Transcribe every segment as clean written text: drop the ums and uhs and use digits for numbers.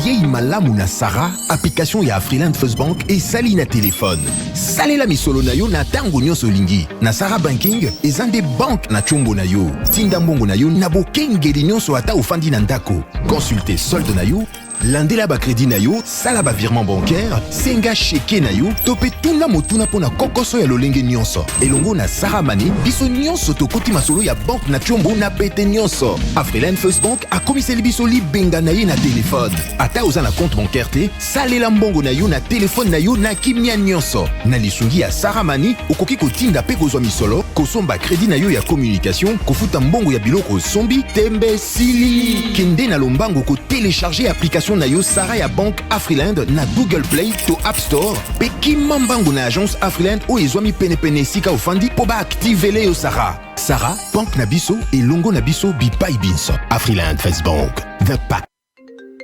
yei malamu na Sarah, application ya Afriland First Bank et sali na téléphone. Salela misolo na yo na tango nyonso lingi. Na Sarah Banking, ezande bank na chombo na yo. Tinda mbongo na yo na bokengeli nyonso ata ufandi na ndako. Consultez solde na yo, landela ba crédit na yo, sala ba virement bancaire, senga cheke na yo, tope tuna motuna pona kokoso ya lolenge nyonso. Elongo na Sarah Money, biso nyonso tokoti masolo ya bank na chombo na pete nyonso. Afriland First Bank a komiseli biso li benga na ye na téléphone. Ata oza na compte bancaire te, salela mbongo na yo na téléphone na yo na kimia nyonso. Na lisungi ya Sarah Money, okoki kotinda pe kozwa misolo, kosomba crédit na yo ya communication, kofuta mbongo ya biloko sombi, tembe sili. Kende na lombango ko télécharger application na yo Sarah ya Bank Afriland na Google Play to App Store. Pe kimambango na agence Afriland o ezwami pene sika ofandi po ba activele yo Sarah. Sarah, Bank na biso et longo na biso bipai binso. Afriland First Bank, the pack.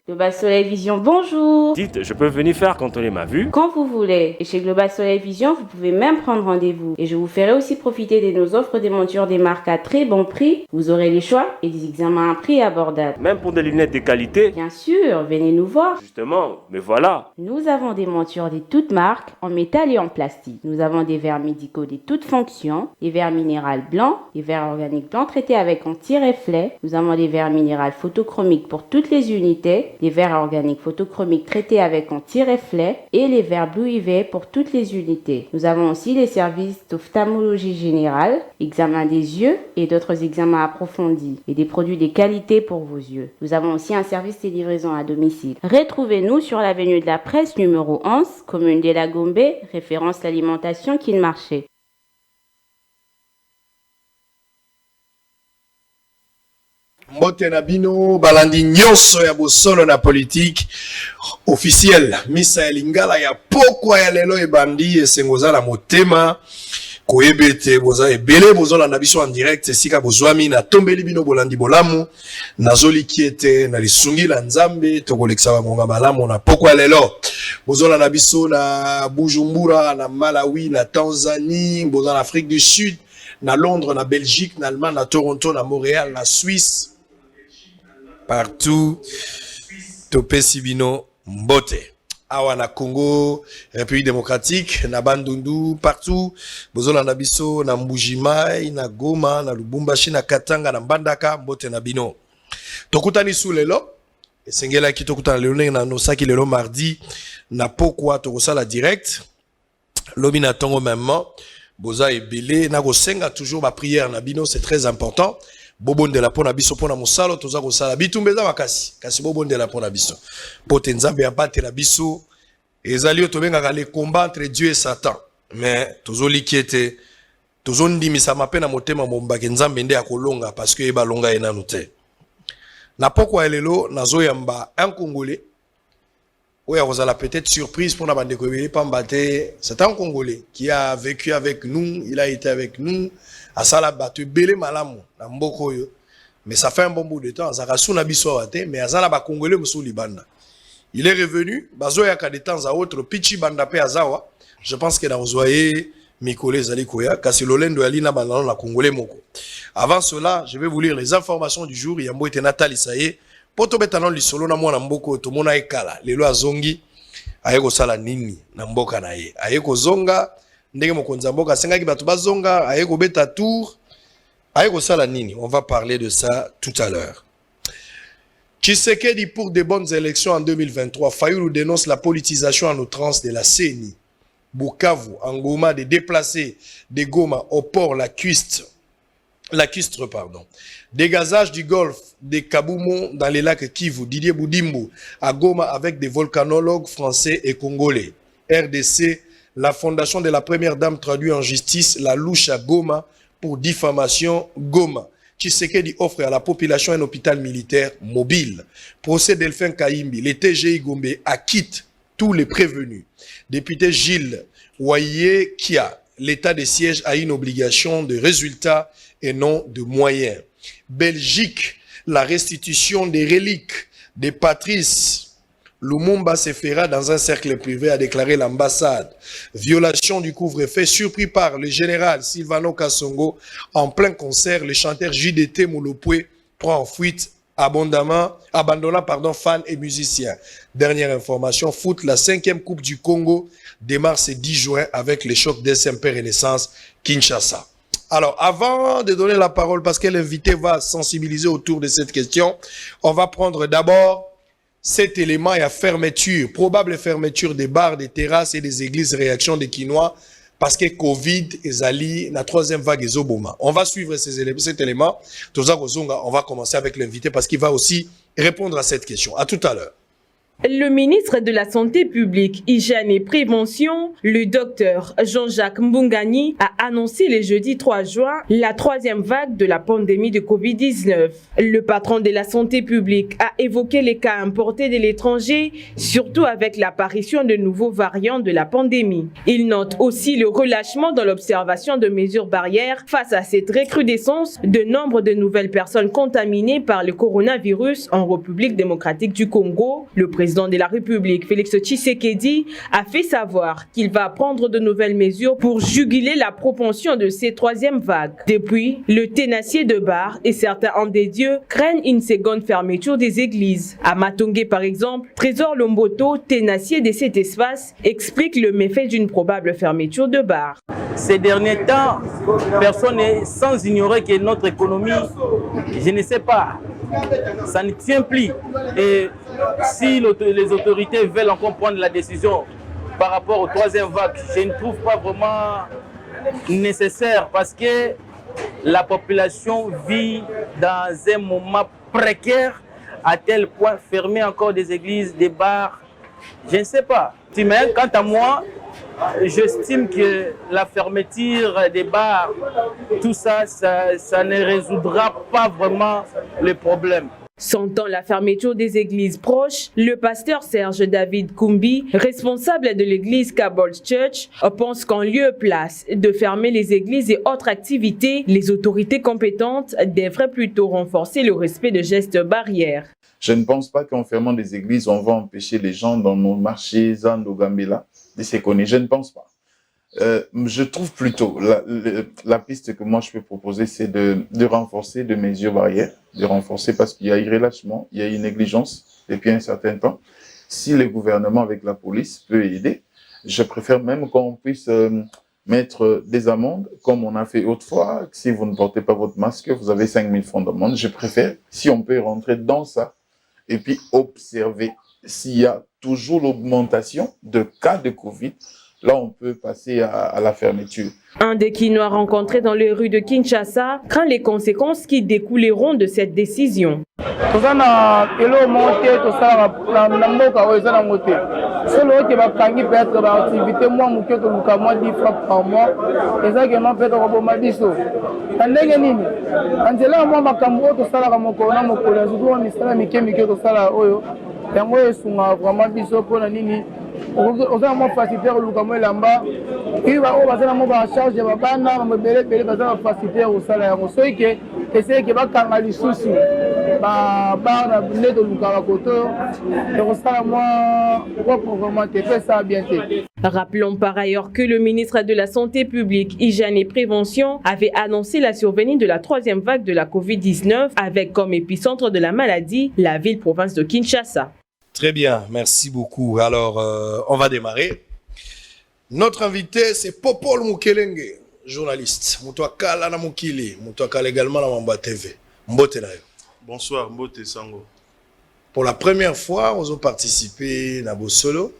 Global Soleil Vision, bonjour. Dites, je peux venir faire contrôler ma vue quand vous voulez. Et chez Global Soleil Vision, vous pouvez même prendre rendez-vous. Et je vous ferai aussi profiter de nos offres des montures des marques à très bon prix. Vous aurez les choix et des examens à prix abordables. même pour des lunettes de qualité. Bien sûr, venez nous voir. Justement, mais voilà. Nous avons des montures de toutes marques, en métal et en plastique. Nous avons des verres médicaux de toutes fonctions, des verres minéraux blancs, des verres organiques blancs traités avec anti-reflet. Nous avons des verres minéraux photochromiques pour toutes les unités, des verres organiques photochromiques traités avec anti-reflet et les verres Blue UV pour toutes les unités. Nous avons aussi les services d'ophtalmologie générale, examen des yeux et d'autres examens approfondis et des produits de qualité pour vos yeux. Nous avons aussi un service de livraison à domicile. Retrouvez-nous sur l'avenue de la Presse numéro 11, commune de la Gombe, référence l'alimentation Kin Marché. Mbote na bino balandi nyonso ya bosolo na politique officiel misa ya lingala ya pokwa ya lelo ebandi esengoza na motema koyebete boza ebele bozola na biso en direct esika bozwami na tombeli bino bolandi bolamu nazoli kiete na lisungi la nzambe tokolekisa bangonga malamu na pokwa ya lelo bozola na biso na Bujumbura na Malawi na Tanzanie boza na Afrique du Sud na Londres na Belgique na Allemagne na Toronto na Montréal na Suisse partout topé sibino mbote awa na Congo République démocratique na Bandundu partout bozola na biso na Mbujimai na Goma na Lubumbashi na Katanga na Mbandaka mbote na bino tokutani sou lelo esengela ki tokutana lelo na nosaki lelo mardi na pokwa tokosala direct lobi na tongo même boza ebele na kosenga toujours ba prière na bino c'est très important bobonde la pona biso pona musalo toza ko sala bitumbeza makasi kasi bobonde la pona biso pote nzambe apate la biso ezali otobenga les combats entre Dieu et Satan mais tozoli kiete tozondimisa mapena motema mombake nzambe nde akolonga parce que eba longa ena note na pokwa elelo nazoyamba un Congolais oya kozala peut-être surprise pour na bande ko ebele pambate c'est un Congolais qui a vécu avec nous il a été avec nous à sala batu belé malamu na mboko yo mais ça fait un bon bout de temps azaka suna biso wate mais azala ba Congolais musu libanda il est revenu bazo ya ka de temps à autre pichi banda pe azawa je pense que dans ozoye Mikole zali koya kasi lolendo yali na banano na Congolais moko avant cela je vais vous lire les informations du jour yambo était Nathalie Saye poto betano lisolo na mwana mboko to mona ekala lelo azongi ayeko sala nini na mboka na ye ayeko zonga ndenge mokonzi mboka sengaki batu bazonga ayeko beta tour ayeko sala nini on va parler de ça tout à l'heure. Tshisekedi pour de bonnes élections en 2023. Fayulu dénonce la politisation en outrance de la CENI. Bukavu, Ngoma de déplacer de Goma au port lacustre, pardon. Dégazage du golfe de Kaboumon dans les lacs Kivu. Didier Boudimbo à Goma avec des volcanologues français et congolais. RDC, la fondation de la première dame traduit en justice la louche à Goma pour diffamation Goma. Tshisekedi offre à la population un hôpital militaire mobile. Procès Delphin Kaimbi, le TGI Gombe acquitte tous les prévenus. Député Gilles Waye Kia, l'état de siège a une obligation de résultats et non de moyens. Belgique, la restitution des reliques de Patrice Lumumba se fera dans un cercle privé, a déclaré l'ambassade. Violation du couvre-feu surpris par le général Silvano Kasongo en plein concert. Le chanteur JDT Moulopoué prend en fuite abandonnant fans et musiciens. Dernière information, foot, la 5e Coupe du Congo démarre ce 10 juin avec les chocs d'SMP Renaissance Kinshasa. Alors, avant de donner la parole, parce que l'invité va sensibiliser autour de cette question, on va prendre d'abord cet élément. Il y a fermeture, probable fermeture des bars, des terrasses et des églises, réaction des Quinois, parce que Covid et Ali, la 3e vague est Obama. On va suivre cet élément. On va commencer avec l'invité parce qu'il va aussi répondre à cette question. À tout à l'heure. Le ministre de la Santé publique, Hygiène et Prévention, le docteur Jean-Jacques Mbungani, a annoncé le jeudi 3 juin la 3e vague de la pandémie de Covid-19. Le patron de la santé publique a évoqué les cas importés de l'étranger, surtout avec l'apparition de nouveaux variants de la pandémie. Il note aussi le relâchement dans l'observation de mesures barrières face à cette recrudescence de nombre de nouvelles personnes contaminées par le coronavirus en République démocratique du Congo. Le président de la République, Félix Tshisekedi, a fait savoir qu'il va prendre de nouvelles mesures pour juguler la propension de ces 3e vagues. Depuis, le tenacier de bar et certains hommes des dieux craignent une seconde fermeture des églises. À Matongé, par exemple, Trésor Lomboto, tenacier de cet espace, explique le méfait d'une probable fermeture de bar. Ces derniers temps, personne n'est sans ignorer que notre économie, je ne sais pas, ça ne tient plus. Et si les autorités veulent encore prendre la décision par rapport aux 3e vague, je ne trouve pas vraiment nécessaire parce que la population vit dans un moment précaire à tel point fermer encore des églises, des bars, je ne sais pas. Mais quant à moi, j'estime que la fermeture des bars, tout ça, ça ne résoudra pas vraiment le problème. Sentant la fermeture des églises proches, le pasteur Serge David Koumbi, responsable de l'église Kabul Church, pense qu'en lieu et place de fermer les églises et autres activités, les autorités compétentes devraient plutôt renforcer le respect de gestes barrières. Je ne pense pas qu'en fermant des églises, on va empêcher les gens dans nos marchés, Zando, Gambela, de se connaître. Je ne pense pas. Je trouve plutôt, la piste que moi je peux proposer, c'est de renforcer des mesures barrières, de renforcer parce qu'il y a eu relâchement, il y a eu négligence depuis un certain temps. Si le gouvernement avec la police peut aider, je préfère même qu'on puisse mettre des amendes, comme on a fait autrefois. Si vous ne portez pas votre masque, vous avez 5 000 francs d'amende. Je préfère, si on peut rentrer dans ça, et puis observer s'il y a toujours l'augmentation de cas de Covid. Là, on peut passer à la fermeture. Un des Quinois rencontrés dans les rues de Kinshasa craint les conséquences qui découleront de cette décision. Osama facilitaire Lukamo Lamba il va au bazar mo ba charge ba bana mo bele bazar facilitaire au salaire mo so que essayer que ba kanga lisusu ba na ne de Lukama koto et au salaire moi vraiment te fait ça bien. Rappelons par ailleurs que le ministre de la Santé publique, Hygiène et Prévention avait annoncé la survenue de la 3e vague de la Covid-19 avec comme épicentre de la maladie la ville-province de Kinshasa. Très bien, merci beaucoup. Alors, on va démarrer. Notre invité, c'est Popol Mukelenge, journaliste. Moutouaka Lana Mukili, Moutouaka également la Mamba TV. Mbote na yo. Bonsoir, Mbote Sango. Pour la première fois, nous avons participé à Bosolo,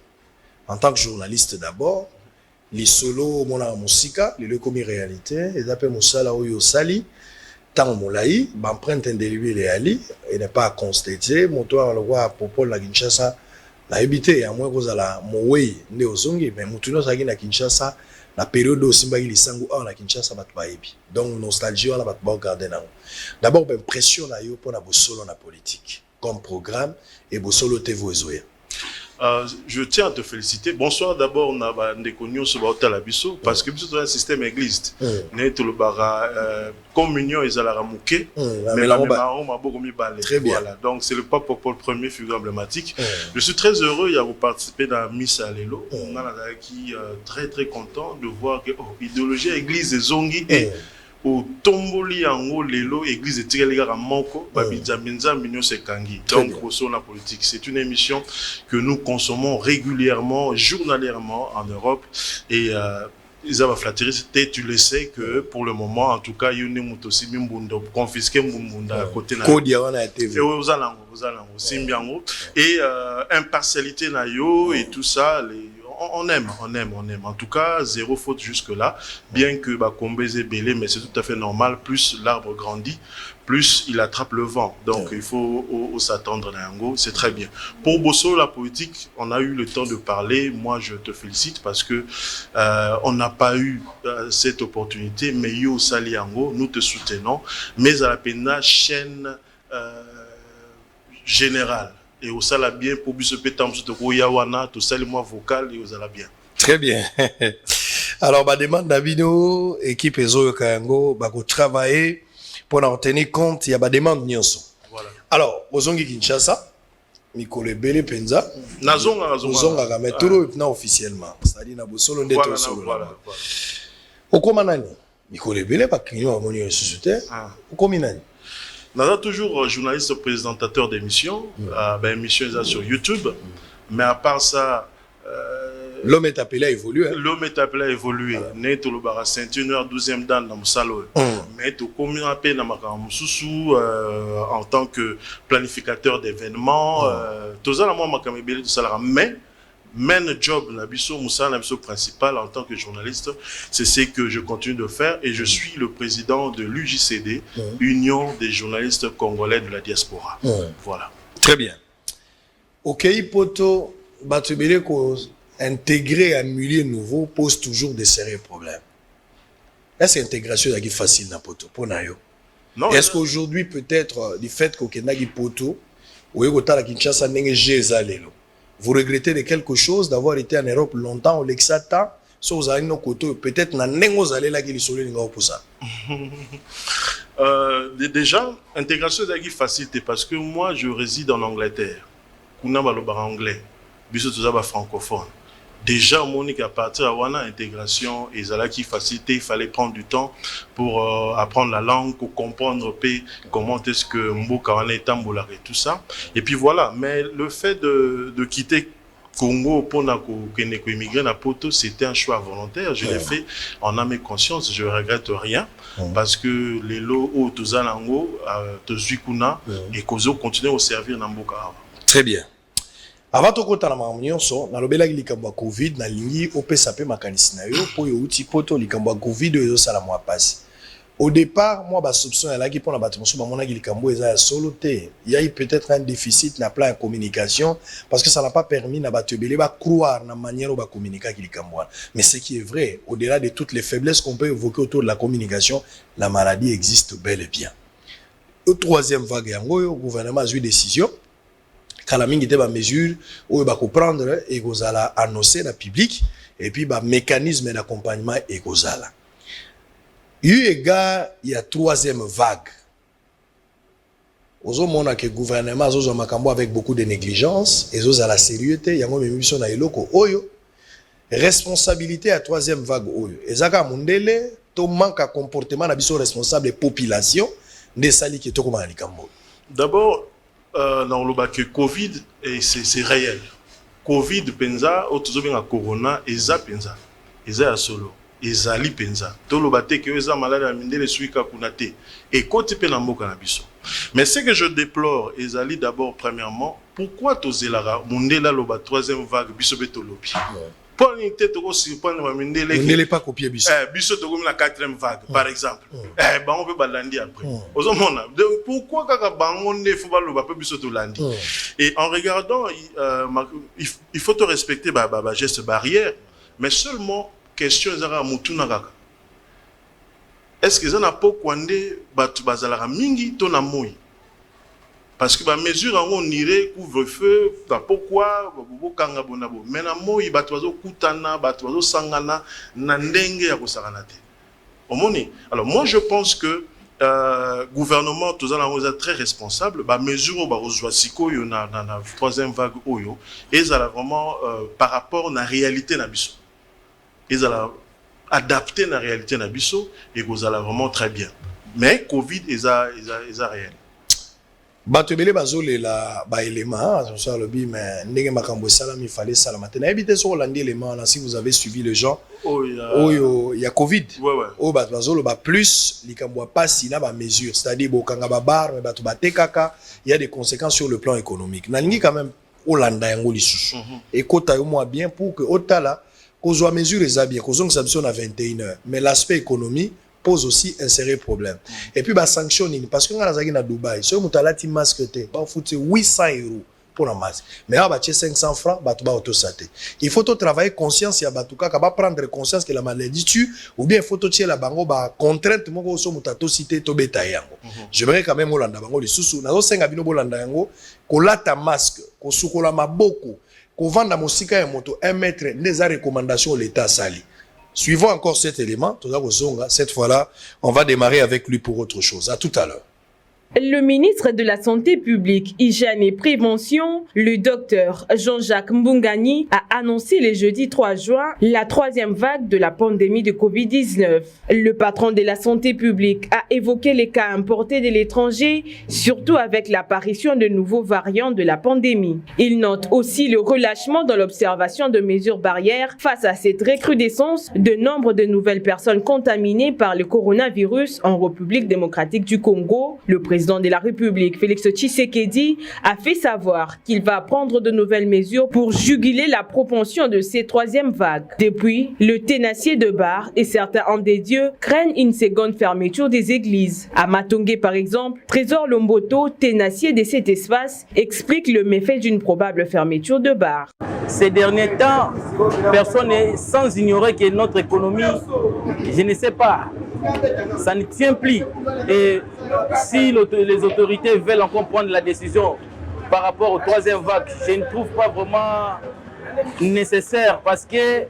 en tant que journaliste d'abord. Les solos, mon musica, les commis réalité, et d'après Moussala Oyo Sali. Tant Moulaï, l'empreinte individuelle est ali, et n'est pas à constater. Mon toit, on le voit à Popol la Kinshasa, la habité, à moins que vous allez mourir, né aux ongles, mais Moutouno Sagi na Kinshasa, la période où Simba il sangu en la Kinshasa, bat pas ébi. Donc, nostalgie, on a bat pas garder na. D'abord, ben, pression na yo pour na Bosolo na politique, comme programme, et Bosolo TV Ozoya. Je tiens à te féliciter. Bonsoir d'abord, on a des connus sur l'hôtel Abisso parce que c'est un système église. Tout le bara communion ils allaient ramouquer, mais la on m'a beaucoup mis balai. Très bien. Voilà. Donc c'est le pape Paul Ier figure emblématique. Je suis très heureux de vous participer dans la Miss Alelo. On a qui très très content de voir que l'idéologie église et zongi et au tomboli yango lelo église de Tireligara Moko, Babidzaminza Mignon Sekangi. Donc, sur la politique, c'est une émission que nous consommons régulièrement, journalièrement en Europe. Et Isaba Flattery, tu le sais que pour le moment, en tout cas, il y a une aussi confisqué à côté et impartialité et tout ça. On aime. En tout cas, zéro faute jusque-là. Bien que Kombeze belé, mais c'est tout à fait normal. Plus l'arbre grandit, plus il attrape le vent. Donc, il faut s'attendre à Yango. C'est très bien. Pour Bosso, la politique, on a eu le temps de parler. Moi, je te félicite parce que on n'a pas eu cette opportunité. Mais Yo Sali Yango, nous te soutenons. Mais à la peine, chaîne générale. Et au sala bien pour se péter en yawana tout ça le mois vocal et au sala bien. Très bien. Alors bah demande Davino équipe Ezo Kayango bah go travailler pour en tenir compte il y a bah demande nyonso. Voilà. Alors Ozongi Kinshasa Mikole Bele Penza Nazonga mais tout na officiellement c'est-à-dire na bosolo ndeto solo. Voilà. Okoma nani Mikole Bele ba kinyo amoni société okoma nani. Nous avons toujours journaliste présentateur d'émissions, émissions sur YouTube, mais à part ça, l'homme est appelé à évoluer. L'homme est appelé à évoluer. Né tout le bar 21h 12e dan dans Moussalo. Mais tout comme un peu dans Moussou en tant que planificateur d'événements, tout ça là moi makamebeli tout ça là mais main job Nabiso Moussa Nabiso principal en tant que journaliste, c'est ce que je continue de faire et je suis le président de l'UJCD, Union des journalistes congolais de la diaspora. Voilà. Très bien. Ok, poto batubele ko intégrer un milieu nouveau pose toujours des sérieux problèmes. Est-ce que l'intégration est facile na poto pour nayo? Non. Est-ce qu'aujourd'hui peut-être du fait qu'au Kenagi poto ou yoko la Kinshasa nenge jezalelo vous regrettez de quelque chose d'avoir été en Europe longtemps au Lexata, so vous avez nos côtés peut-être na nengo zale la qui lisole ninga pour ça. Déjà intégration est facilité parce que moi je réside en Angleterre. Kuna baloba anglais, biso tout ça ba francophone. Déjà monique à partir à wana intégration et zala qui facilité, il fallait prendre du temps pour apprendre la langue, pour comprendre comment est-ce que mboka wana etambola et tout ça. Et puis voilà, mais le fait de quitter Congo pour immigrer na poto, c'était un choix volontaire. Je l'ai fait en âme et conscience, je ne regrette rien parce que les lots au Tozalango, Tozuikuna et Kozo continuent à servir na mboka. Très bien. Avant de continuer à l'ambiance, na lobela likambo Covid na lingi opesa pe makanisi na yo po yo uti poto likambo Covid yo sala mwa pasi. Au départ, moi ba soupçon ya laki pour na batimoso ba mona likambo eza ya solo te. Il y a eu peut-être un déficit na plan de communication parce que ça n'a pas permis na batebele ba croire na manière ba communiquer likambo. Mais ce qui est vrai, au-delà de toutes les faiblesses qu'on peut évoquer autour de la communication, la maladie existe bel et bien. Au troisième vague yango le gouvernement a eu décision Kalamingi te ba mesure ou ba comprendre et gozala annoncer la public et puis ba mécanisme d'accompagnement et gozala. Il y a troisième vague. Ozo mona que gouvernement zozo makambo avec beaucoup de négligence et zozo la sérieuté yango memiso na eloko oyo responsabilité à troisième vague oyo. Ezaka mundele to manque à comportement na biso responsable population de sali ki to koma likambo. D'abord dans le bac Covid et c'est réel. Covid penza otozo benga corona eza penza. Eza ya solo. Ezali penza. To lo baté que eza malade à mindele suika kunate. Et côté pe na mboka na biso. Mais ce que je déplore ezali d'abord premièrement pourquoi tozelara mundela lo ba troisième vague biso beto lobi. Pour une tête au surprendre ma mindele. On n'est pas copié biso. Biso to comme la quatrième vague par exemple. On peut balandi après. Ozomona. Pourquoi kaka bango ne faut pas lo ba biso to landi. Et en regardant il faut te respecter ba geste barrière mais seulement question ezaka mutuna kaka. Est-ce que ça n'a pas kwande batu bazalaka mingi to na moi? Parce que ba mesure on irait couvre-feu pourquoi bokanga bonabo mais na moi batu bazo kutana batu bazo sangana na ndenge ya kosakana te. Omoni. Alors moi je pense que gouvernement tous est très responsable ba mesure ba rozwa sikoyo na troisième vague oyo et ça vraiment par rapport na réalité na biso. Ils ont adapté la réalité na biso et vous allez vraiment très bien. Mais Covid est réel. Bato belé bazolela ba élément ça le bi mais ndenge makambo sala mi fallait sala matin éviter sur l'andi élément là si vous avez suivi le gens il y a Covid oh bato bazolo ba plus likambo pas si na ba mesure c'est-à-dire bokanga ba bar mais bato ba tekaka il y a des conséquences sur le plan économique na lingi quand même Olanda yango lisusu et kota yo moi bien pour que otala kozwa mesure eza bien kozong sabison à 21h mais l'aspect économique pose aussi un sérieux problème. Et puis, bah, sanctionner, parce que nous sommes à Dubaï, si vous avez un masque, vous foutez 800 € pour un masque. Mais là, vous avez 500 francs, vous avez auto-saté. Il faut travailler conscience, il y a prendre conscience que la maladie tue, ou bien il faut tirer la bango, contrainte, j'aimerais quand même Olanda bango, les sous-sous, nous avons Olanda yango, qu'on l'a masque, qu'on soukola maboko, qu'on vend la musique à moto, 1 mètre, des recommandations l'État sali. Suivons encore cet élément. Cette fois-là, on va démarrer avec lui pour autre chose. À tout à l'heure. Le ministre de la Santé publique, Hygiène et Prévention, le docteur Jean-Jacques Mbungani, a annoncé le jeudi 3 juin la 3e vague de la pandémie de Covid-19. Le patron de la santé publique a évoqué les cas importés de l'étranger, surtout avec l'apparition de nouveaux variants de la pandémie. Il note aussi le relâchement dans l'observation de mesures barrières face à cette recrudescence de nombre de nouvelles personnes contaminées par le coronavirus en République démocratique du Congo. Le président de la République, Félix Tshisekedi, a fait savoir qu'il va prendre de nouvelles mesures pour juguler la propension de ces 3e vagues. Depuis, le Ténassier de Bar et certains hommes des dieux craignent une seconde fermeture des églises. À Matongé, par exemple, Trésor Lomboto, Ténassier de cet espace, explique le méfait d'une probable fermeture de bar. Ces derniers temps, personne n'est sans ignorer que notre économie, je ne sais pas, ça ne tient plus. Et si les autorités veulent encore prendre la décision par rapport aux 3e vague, je ne trouve pas vraiment nécessaire parce que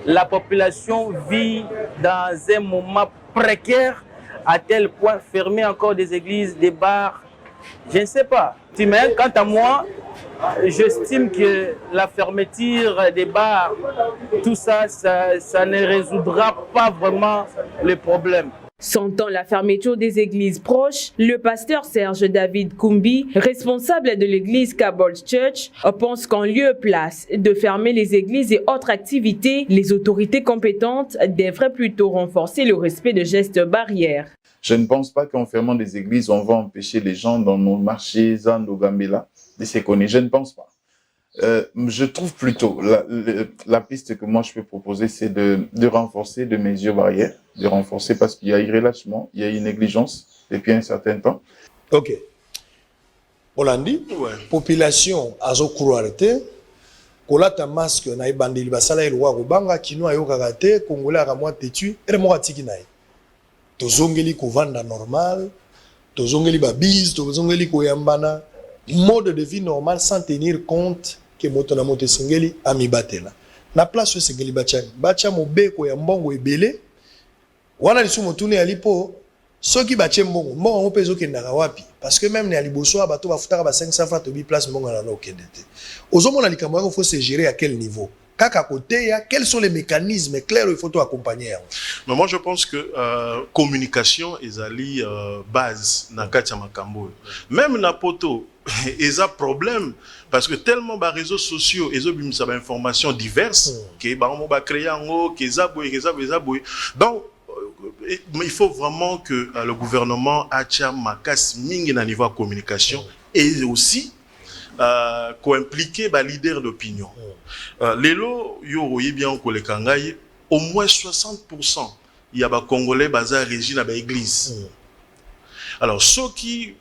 la population vit dans un moment précaire à tel point fermer encore des églises, des bars, je ne sais pas. Mais quant à moi, j'estime que la fermeture des bars, tout ça, ça ne résoudra pas vraiment le problème. Sentant la fermeture des églises proches, le pasteur Serge David Koumbi, responsable de l'église Kabul Church, pense qu'en lieu et place de fermer les églises et autres activités, les autorités compétentes devraient plutôt renforcer le respect de gestes barrières. Je ne pense pas qu'en fermant des églises, on va empêcher les gens dans nos marchés, Zando, Gambela, de se connaître. Je ne pense pas. Je trouve plutôt, la piste que moi je peux proposer, c'est de renforcer des mesures barrières, de renforcer parce qu'il y a eu relâchement, il y a eu négligence depuis un certain temps. Ok. Hollandi, population azo kourouarete, kolata masque na ibandeli basala elwa kobanga kino ayo kakate, congolais akamwa tetu, ere mo atiki nae. Tozongeli kovanda normal, tozongeli babise, tozongeli koyambana, mode de vie normal sans tenir compte que moto na moto singeli amibatela. Na place singeli bacha mobeko ya mbongo ebele. Wana lisu motune ya lipo soki bache mbongo mbongo pezo kendaka wapi parce que même na liboso bato bafutaka ba 500 francs to bi place mbongo na no kendete. Ozomona likambo yako faut se gérer à quel niveau? Kaka côté ya quels sont les mécanismes clairs il faut to accompagner. Mais moi je pense que communication ezali base na kati ya makambo. Même na poto ils ont problème parce que tellement de réseaux sociaux ils ont des informations diverses que on va créer donc il faut vraiment que le gouvernement acha makas mingi na niveau de communication et aussi co-impliquer les leaders d'opinion. Lelo yo bien ko le kangai au moins 60% il y a des Congolais basés régi na ba église. Alors ceux qui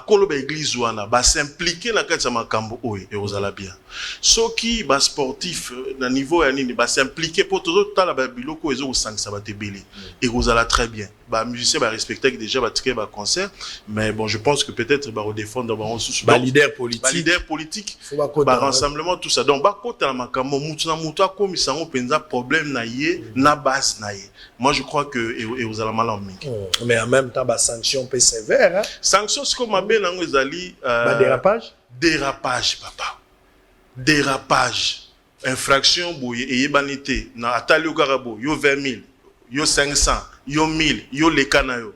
kolo ba église wana ba s'impliquer na kati ya makambo oyo et ozala bien soki ba sportif na niveau ya nini ba s'impliquer pour tout tala ba biloko ezo osangisa ba tebele et ozala très bien ba musicien ba respecter déjà ba tirer ba concert mais bon je pense que peut-être ba redéfendre ba leader politique ba rassemblement tout ça donc ba kota na makambo mutu na mutu akomisa ngo penza problème na ye na base na ye. Moi je crois que et ozala malam mingi mais en même temps ba sanction peu sévère hein. Sanctions comme abel ezali dérapage papa dérapage infraction boye et yebanité na atali okarabo yo 20 000 yo 500 yo 1000 yo les canayo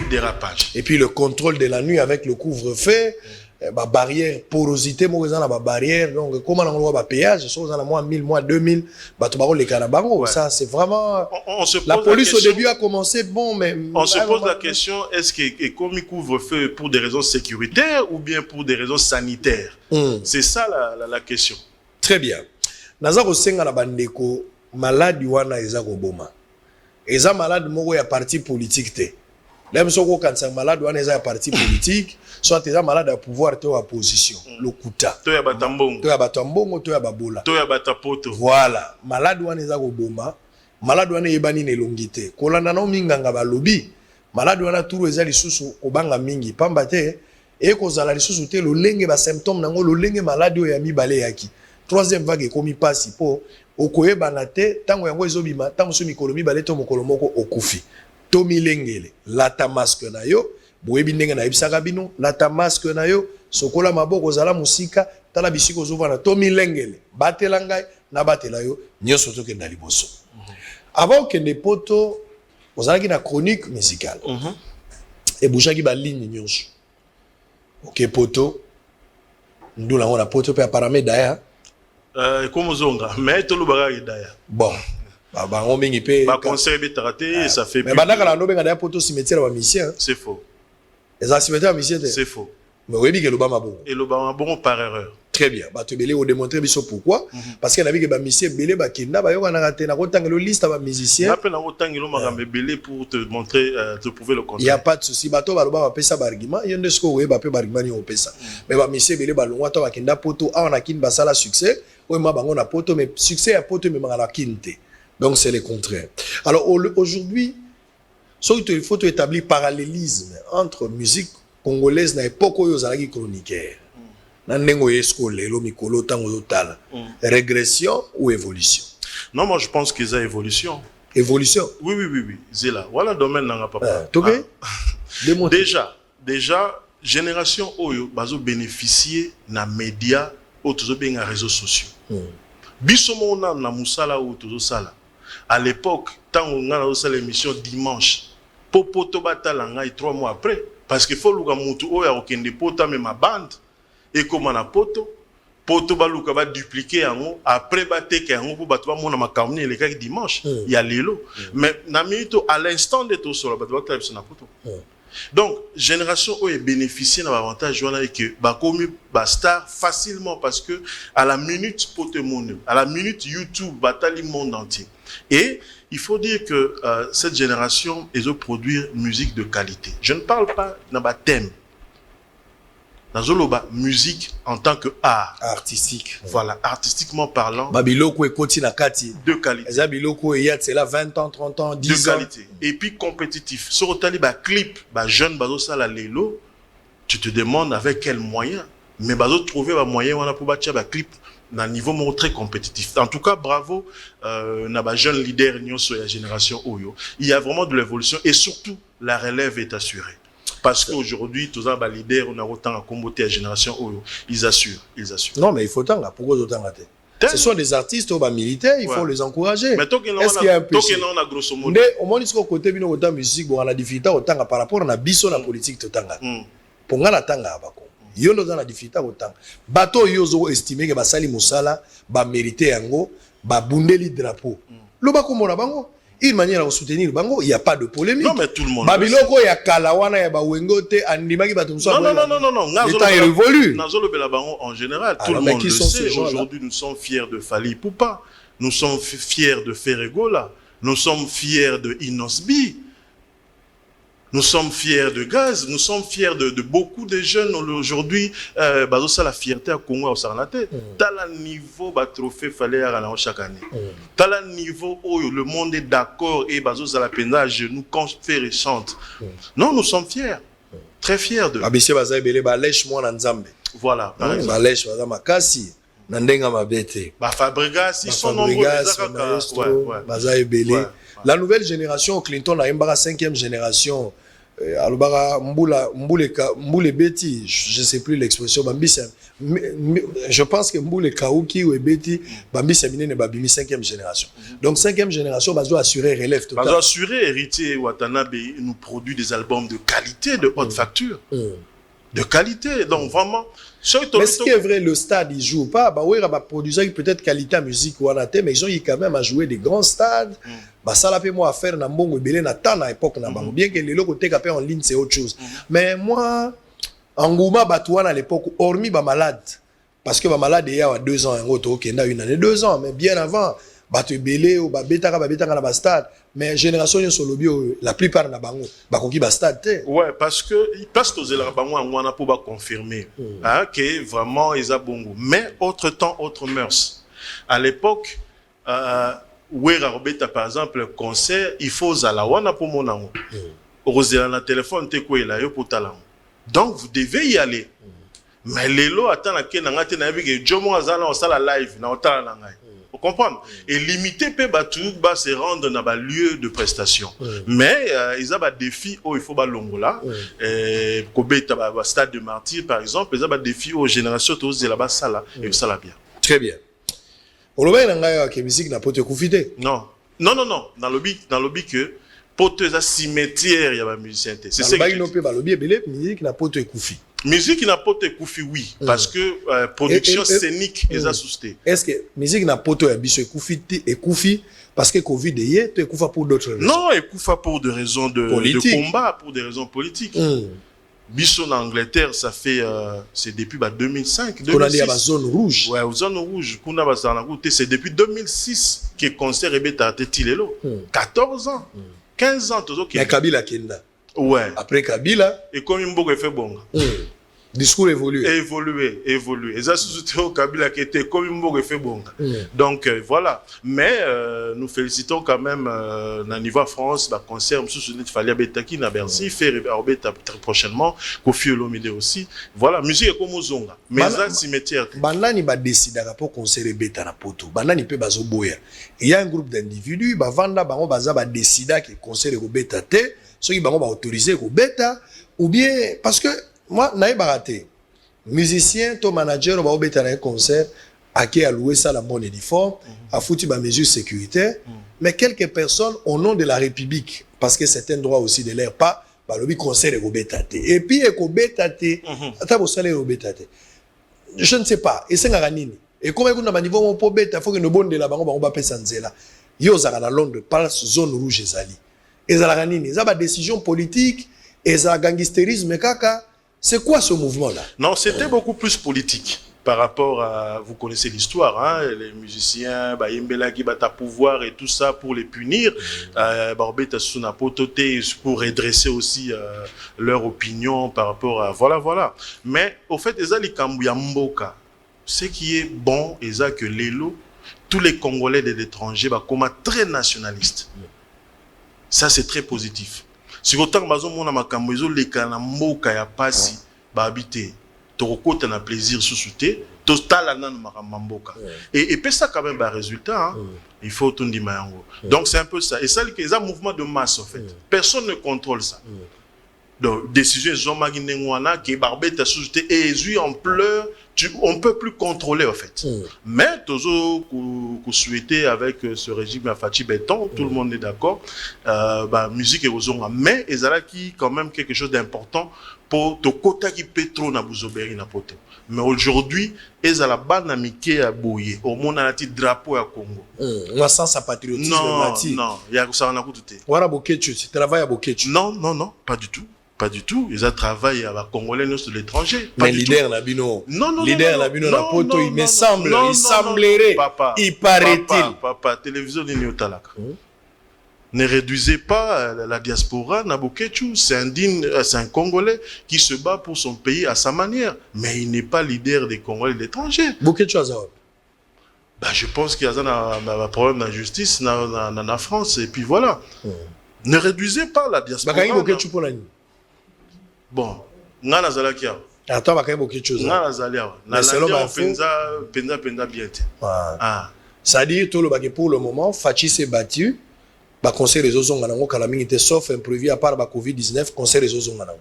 dérapage. Et puis le contrôle de la nuit avec le couvre-feu, barrière, porosité, barrière, donc comment on voit péage, chose à la moins 1000, moins 2000, les canabango, ça c'est vraiment. La police au début a commencé, bon, mais. On se pose la question, est-ce que comme il couvre-feu pour des raisons sécuritaires ou bien pour des raisons sanitaires? C'est ça la question. Très bien. Nazaro Senga na bandeko, malade wana eza koboma. Eza malade moko ya parti politique te. Même si on est malade, on est un parti politique, soit on est malade à pouvoir, tu as opposition. Le kuta. Tu as batambongo. Tu as batambongo, tu as babola. Tu as batapoto. Voilà. Malade, on est à Obama. Malade, on est bani nelongité. Kolanda no minganga balobi. Malade, on a tout les alisusu obanga mingi. Pambate. Et kozala lisusu te le lenge ba symptôme nango le lenge malade o ya mibale yaki. Troisième vague komi pasi po okoye banate tango yango ezobima tango so mikolo mibale to mokolo moko okufi. Tomi lengele lata masque na yo boyebi ndenge na yebisaka bino lata masque na yo sokola maboko zala musika tala bisiko zovana tomi lengele batela ngai na batela yo nyoso tokenda liboso avant que ne poto ozalaki na chronique musicale et boujaki ba ligne nyonso ok poto ndula ngona poto pe apparemment daya comme zonga mais to lubaka daya bon bango mingi pe ba conseil betraté ça fait mais bandaka la no benga da poto cimetière ba mission c'est faux les cimetière ba mission c'est faux mais oui que le bama bon et le bama bon par erreur très bien ba te belé o démontrer biso pourquoi parce que na que ba mission belé ba kinda ba yoka na raté na kotangelo liste ba musicien appelle na kotangelo makambe belé pour te montrer te prouver le contraire il y a pas de souci bato ba ba pesa ba argument yende sko we ba pe ba argument ni o pesa mais ba mission belé ba longwa to ba kinda poto a on a kin ba sala succès o ma bango na poto mais succès à poto mais mangala kinte. Donc c'est le contraire. Alors aujourd'hui, il faut établir parallélisme entre musique congolaise na époque où ils chroniqueur. Régression ou évolution? Non, moi je pense qu'ils ont évolution. Évolution? Oui. C'est là. Voilà le domaine dans papa. Déjà, génération Oyo, bazo bénéficier na médias ou toujours bien réseaux sociaux. Bisomo na musala ou toujours sala. À l'époque, tant on a l'émission dimanche, popo to batala ngai 3 mois après, parce qu'il faut luka mutu oya okende pota me ma bande et comme na poto baluka ba dupliquer yango après bateke yango pour batwa mona makamni le kaki dimanche, il y a lelo. Mais na minute à l'instant de tout cela batwa type na poto. Donc, génération où est bénéficié d'un avantage, et que bakomi star facilement parce que à la minute Potemon, à la minute YouTube, batali monde entier. Et il faut dire que cette génération est de produire musique de qualité. Je ne parle pas d'un thème. Dans musique en tant que art artistique. Voilà, artistiquement parlant. Babiloko ekoti na kati de qualité. Babiloko yat c'est là 20 ans, 30 ans, 10 ans de qualité. Et puis compétitif. Sur tali clip, jeune bazo sala lelo, tu te demandes avec quels moyens. Mais bazo trouver un moyen on a pour battre clip d'un niveau très compétitif. En tout cas, bravo na jeune leader nyonso ya génération Oyo. Il y a vraiment de l'évolution et surtout la relève est assurée. Parce qu'aujourd'hui, tous les leaders, on a autant à combattre la génération, ils assurent. Non, mais il faut tant, pourquoi autant rater? Ce sont des artistes militaires, il faut les encourager. Mais est-ce qu'il y a un peu on a grosso modo. Au moins, il faut côté de la musique, on a des difficultés autant par rapport à la biso la politique de tanga. Pour nga la tanga abako. Yo no dans la difficulté autant. Bato yo zo estimer que basali musala ba mériter yango, ba bundeli drapeau. Lo ba ko mona bango. Une manière de soutenir bango, il y a pas de polémique. Non mais tout le monde. Babiloko ya kalawana ya bawengote andimaki batumso. Non. L'état est révolu. Nazolo Belabango en général, tout le monde le sait. Aujourd'hui, nous sommes fiers de Fali Poupa. Nous sommes fiers de Ferregola. Nous sommes fiers de Inosbi. Nous sommes fiers de Gaz, nous sommes fiers de beaucoup de jeunes aujourd'hui. Ça la fierté à Congo au Sarnate. T'as le niveau bah trophée fallait à chaque année. T'as le niveau où le monde est d'accord et ça la peine à genoux quand fait et chante. Non, nous sommes fiers, très fiers de. Abissé baza belé balèche moi nzambe. Voilà. Balèche baza makasi. Nandenga mabete. Bah Fabregas, ils sont nombreux. Baza belé. La nouvelle génération Clinton a une 5e génération. alobara mboule beti, je sais plus l'expression bambisa, je pense que mboule kauki ou beti bambisa minene babimi 5e génération. Donc 5e génération bazo assurer relève total. Bazo assurer héritier Watanabe nous produit des albums de qualité, de haute facture. De qualité, donc vraiment. Mais ce qui est vrai, le stade il joue pas, bah oui, bah produisait peut-être qualité musique ou anaté, mais ils ont eu quand même à jouer des grands stades. Bah ça l'a fait moi à faire na mbongo belé na temps à époque na bango. Bien que les locaux côté capé en ligne c'est autre chose. Mais moi Angouma Batouane à l'époque hormis bah malade parce que bah malade il y a 2 ans un autre OK, na une année 2 ans, mais bien avant Batu belé ou bah betaka na ba stade. Mais génération yo solo bio la plupart na bango ba koki ba stade té. Ouais, parce que parce que zela bango ngwana pour ba confirmer hein que vraiment ils a bongo. Mais autre temps autre mœurs. À l'époque Wera Robeta par exemple concert il faut zala wana pour mon ango. Rosela na téléphone te ko ela yo pour talango. Donc vous devez y aller. Mais lelo attend la ke na ngate na bi ke jomo azala on sala live na otala na ngai. Vous comprenez? Et limiter peut se rendre dans le lieu de prestation. Mais ils ont des défis où il faut balongola. Kobe stade de martyr par exemple, ils ont des défis aux générations tous de là-bas ça là et ça là bien. Très bien. On le voit dans la musique n'a pas te confiter. Non. Dans le lobby que pour te cimetière il y a des musiciens. C'est ça que lobby belé musique n'a pas te confit. Musique n'a pas été koufi, oui, parce que production scénique est assustée. Est-ce que musique n'a pas été koufi parce que Covid est tu koufa pour d'autres raisons? Non, elle koufa pour des raisons de combat, pour des raisons politiques. Bisso en Angleterre, ça fait c'est depuis 2005. On a dit à la zone rouge. Ouais, zone rouge. C'est depuis 2006 que le concert est à Tilelo. 14 ans, 15 ans toujours. Mais Kabila Kenda. Ouais. Après Kabila. Et comme il fait bon. Discours évolué. Évolué. Et ça, c'est au Kabila qui était comme il fait bon. Donc voilà. Mais nous félicitons quand même à niveau France, le concert, il fallait Betaki na Bercy, faire très prochainement, Kofi Olomide aussi. Voilà, musique est comme aux Zonga. Mais ça, cimetière. Bandani va décider pour concert Beta na poto. Bandani peut bazo boya. Il y a un groupe d'individus, Vanda Bango Baza va décider que concert est Beta te. Ceux qui vont autoriser au bêta ou bien parce que moi naïe baraté musicien ton manager va au bêta un concert à qui a loué ça la bonne uniforme a foutu ma mesure sécuritaire mais quelques personnes au nom de la République parce que certains droits aussi de l'air pas bah le concert est au bêta et puis au bêta attends au salaire au bêta je ne sais pas et c'est nganini et comme on a niveau mon po bêta faut que nous bonne de la bango ba pesa nzela yo za na Londres pas zone rouge ezali. Et ça a une décision politique, et ça a gangsterisme, kaka. C'est quoi ce mouvement-là? Non, c'était beaucoup plus politique par rapport à, vous connaissez l'histoire, hein, les musiciens, Yembela qui bat à pouvoir et tout ça pour les punir, Barbeta Sunapotote pour redresser aussi leur opinion par rapport à, voilà. Mais au fait, Ezali Kambuya Mboka, ce qui est bon, c'est que Lelo, tous les Congolais de l'étranger, comme très nationalistes. Ça, c'est très positif. Si autant que on a makambo les kanamboka ya pasi ba habiter toroko t'as plaisir sous-souté total anan makamboka et puis ça quand même un résultat hein. Il faut tout dire donc c'est un peu ça et ça c'est un mouvement de masse en fait personne ne contrôle ça donc décision Jean Maginengwana qui barbette sous-souté et lui en pleurs on peut plus contrôler en fait. Mais toujours qu'on souhaitait avec ce régime à Fachi Béton, tout le monde est d'accord. Musique et aux ondes, mais ezala qui quand même quelque chose d'important pour to kota qui pétro na buzoberi na poto. Mais aujourd'hui, ezala banamike à bouiller. Au monde a un drapeau à Congo. On sent sa patriotisme. Non, il y a ça on a tout. Voilà Bokechu, tu travailles à Bokechu. Non, pas du tout. Pas du tout. Ils ont travaillé à la Congolais de l'étranger. Mais leader Nabino. Non. Leader Nabino na poto, il me semble, il semblerait. Il paraît-il. Papa, télévision de Nyotalaka. Ne réduisez pas la diaspora Nabokechu. C'est un Congolais qui se bat pour son pays à sa manière. Mais il n'est pas leader des Congolais de l'étranger. Bokechu Azao. Je pense qu'il y a un problème d'injustice dans la France. Et puis voilà. Ne réduisez pas la diaspora. Bon, nga nazala kia. Attends, bakay beaucoup de choses. Nga nazala. Nazala penza bien. Ça dit tout le baguette pour le moment, Fachi s'est battu. ba conseil réseau zonga nango kala mingi te sauf imprévu à part ba Covid-19 conseil réseau zonga nango.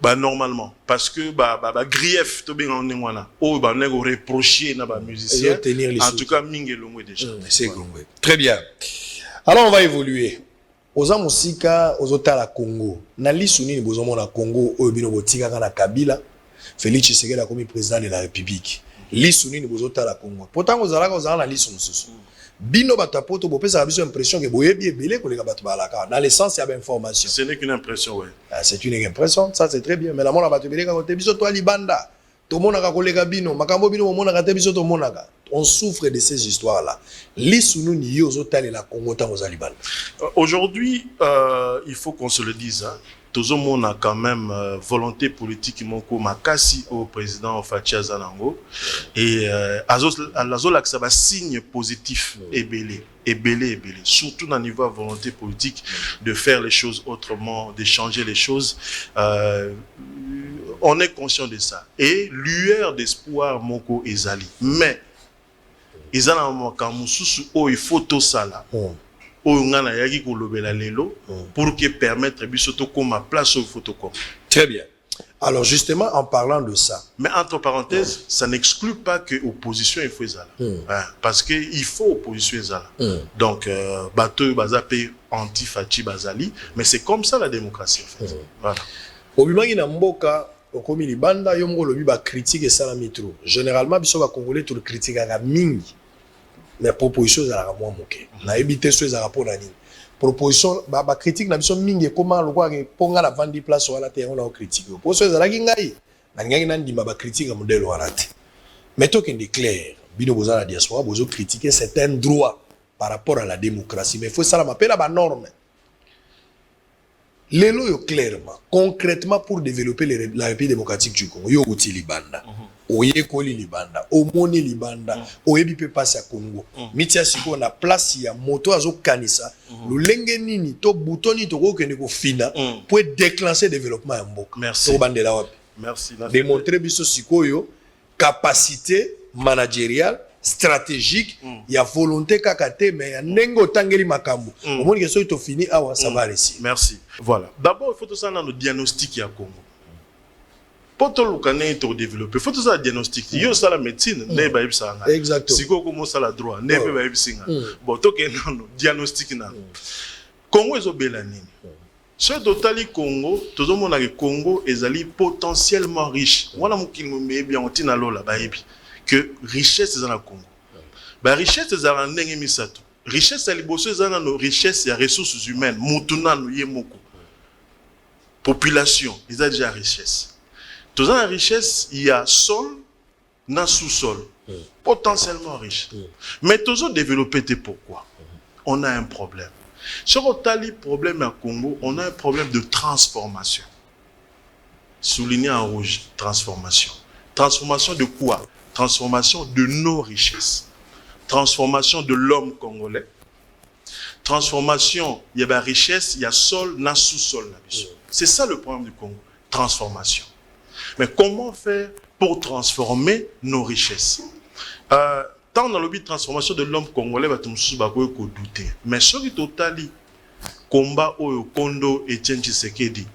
Bah normalement parce que bah grief to bien on wana o ba nego reprocher na ba musicien en tout cas mingi longo déjà. C'est longo. Très bien. Alors on va évoluer. Oza musika ozotala Congo. Na lisuni ni bozomo na Congo o bino botika kana Kabila. Félix Tshisekedi a comme président de la République. Lisuni ni bozotala Congo. Pourtant ozalaka ozala na lisu mususu. Bino batapoto bopesa biso impression que boyebi ebele koleka bato balaka. Dans le sens il y a information. Ce n'est qu'une impression ouais. C'est une impression, ça c'est très bien mais la mona bato beleka kote biso to libanda. To monaka koleka bino, makambo bino monaka te biso to monaka. On souffre de ces histoires-là. Lisunu ni yozotala la Congo tango za libanda. Aujourd'hui, il faut qu'on se le dise hein. Tout le monde a quand même volonté politique moko makasi au président Fatia Zanango et azol ça va signe positif et belé surtout dans le niveau de volonté politique de faire les choses autrement, de changer les choses. On est conscient de ça et lueur d'espoir moko ezali mais ezana makamususu o il faut tout ça là. Pour que permettre bisoto comme place au photocom. Très bien. Alors justement en parlant de ça. Mais entre parenthèses, ça n'exclut pas que l'opposition il faut ça. Parce que il faut opposition ça. Donc bateau bazapé anti-Fachi Bazali, mais c'est comme ça la démocratie en fait. Voilà. Obimangi na mboka okomi libanda yongo lobi ba critique ça la mitro. Généralement biso ba congolais tout le critique à mingi. Mais proposition za la moi moké na éviter ceux za rapport na nini proposition ba critique na biso mingi comment le quoi que ponga la vendre place wala te on a critique proposition za la ngai na ngai na ndima ba critique à modèle wala te mais to qu'en déclare bino boza la diaspora bozo critiquer certains droits par rapport à la démocratie mais il faut ça la m'appelle la norme lelo yo clairement concrètement pour développer la République démocratique du Congo yo uti libanda oye koli libanda omoni libanda oyebi pe passe à Congo mitia siko na place ya moto azo kanisa lolenge nini to butoni to ko kende ko fina pour déclencher développement ya mboka. Merci. Bandela wapi Merci. démontrer biso sikoyo capacité managériale stratégique ya volonté kakate mais ya nengo tangeli makambo omoni que so to fini awa ça va réussir. Merci. Voilà. D'abord il faut tout ça dans le diagnostic ya Congo. Pour tout le canet pour développer, il faut tout ça diagnostic. Il y a ça la médecine, ne ba ibsa nga. Exactement. Si ko mo ça la droit, ne ba ibsa nga. Bon to ke non diagnostic na. Congo ezo belani. Ce totali Congo, tout le monde a que Congo ezali potentiellement riche. Wana mukili mo bien otina lola ba ibi que richesse dans le Congo. Ba richesse ezala ndenge misato. Richesse ya liboso ezala no richesse ya ressources humaines, mutuna no yemoko. Population, ils ont déjà richesse. Dans la richesse, il y a sol, na sous-sol, potentiellement riche. Mais toujours développé, pourquoi? On a un problème. Sur le problème à Congo, on a un problème de transformation. Souligné en rouge, transformation. Transformation de quoi? Transformation de nos richesses. Transformation de l'homme congolais. Transformation, il y a la richesse, il y a sol, na sous-sol. C'est ça le problème du Congo. Transformation. Mais comment faire pour transformer nos richesses? Tant dans le but de transformation de l'homme congolais, douter. Mais ce qui totali combat au Kondo Etienne Tshisekedi,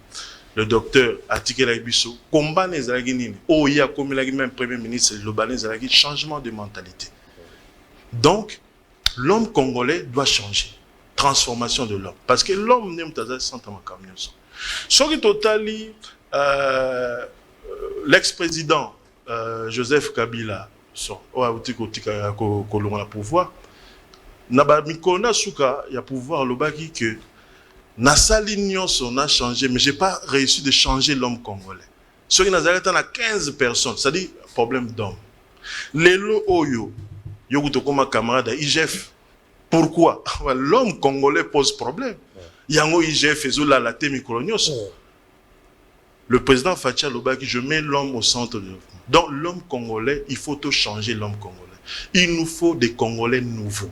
le docteur Atikela Ibiso, combat les Alaginines, oh il y a comme il a même premier ministre le Libanais Alagi, changement de mentalité. Donc l'homme congolais doit changer, transformation de l'homme, parce que l'homme n'aime pas ça sans camion. Ce qui totali l'ex-président Joseph Kabila le pouvoir naba mikona suka ya pouvoir le baki que na salignon on a changé mais j'ai pas réussi de changer l'homme congolais ceux qui nazareth na 15 personnes c'est-à-dire problème d'homme lelo oyo yokuto comme camarade IGF pourquoi l'homme congolais pose problème yango IGF ezola la te mikolonios. Le président Fatia Lobaki, je mets l'homme au centre de développement. Donc l'homme congolais, il faut tout changer l'homme congolais. Il nous faut des Congolais nouveaux